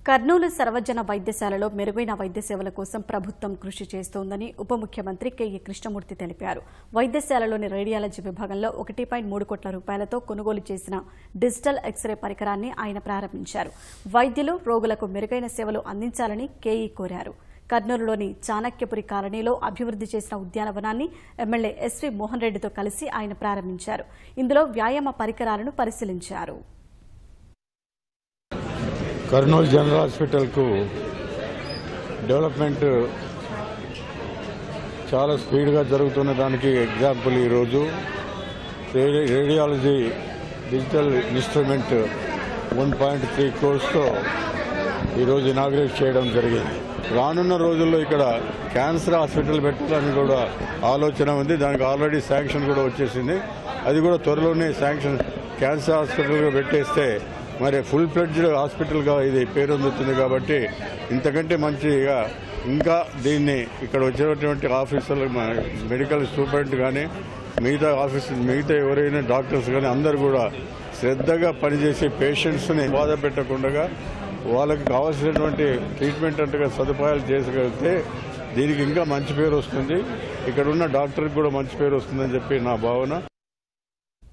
కర్నూలు సర్వజన వైద్యశాలలో మెరుగైన వైద్య సేవల కోసం ప్రభుత్వం కృషి చేస్తోందని ఉప ముఖ్యమంత్రి కెఈ కృష్ణమూర్తి తెలిపారు. వైద్యశాలలోని రేడియాలజీ విభాగంలో 1.3 కోట్ల రూపాయలతో కొనుగోలు చేసిన డిజిటల్ ఎక్స్రే పరికరాన్ని ఆయన ప్రారంభించారు. వైద్యులు రోగులకు మెరుగైన సేవలు అందించాలని కెఈ కోరారు. కర్నూలులోని చాణక్యపురి కాలనీలో అభివృద్ది చేసిన ఉద్యానవనాన్ని ఎమ్మెల్యే ఎస్వి మోహన్ రెడ్డితో కలిసి ఆయన ప్రారంభించారు. ఇందులో వ్యాయామ పరికరాలను పరిశీలించారు. కర్నూలు జనరల్ హాస్పిటల్కు డెవలప్మెంట్ చాలా స్పీడ్గా జరుగుతున్న దానికి ఎగ్జాంపుల్ ఈరోజు రేడియాలజీ డిజిటల్ ఇన్స్ట్రుమెంట్ 1.3 crores ఈరోజు ఇనాగ్రేట్ చేయడం జరిగింది. రానున్న రోజుల్లో ఇక్కడ క్యాన్సర్ హాస్పిటల్ పెట్టాలని కూడా ఆలోచన ఉంది. దానికి ఆల్రెడీ శాంక్షన్ కూడా వచ్చేసింది. అది కూడా త్వరలోనే శాంక్షన్ క్యాన్సర్ హాస్పిటల్గా పెట్టేస్తే మరి ఫుల్ ఫ్లెడ్జ్డ్ హాస్పిటల్గా ఇది పేరొందుతుంది. కాబట్టి ఇంతకంటే మంచిగా ఇంకా దీన్ని ఇక్కడ వచ్చినటువంటి ఆఫీసర్లు, మెడికల్ సూపరింటెండెంట్ కానీ మిగతా ఎవరైనా డాక్టర్స్ కానీ అందరూ కూడా శ్రద్ధగా పనిచేసి పేషెంట్స్ని బాధ పెట్టకుండా వాళ్ళకి కావాల్సినటువంటి ట్రీట్మెంట్ అంతగా సదుపాయాలు చేయగలిగితే దీనికి ఇంకా మంచి పేరు వస్తుంది. ఇక్కడ ఉన్న డాక్టర్కి కూడా మంచి పేరు వస్తుందని చెప్పి నా భావన.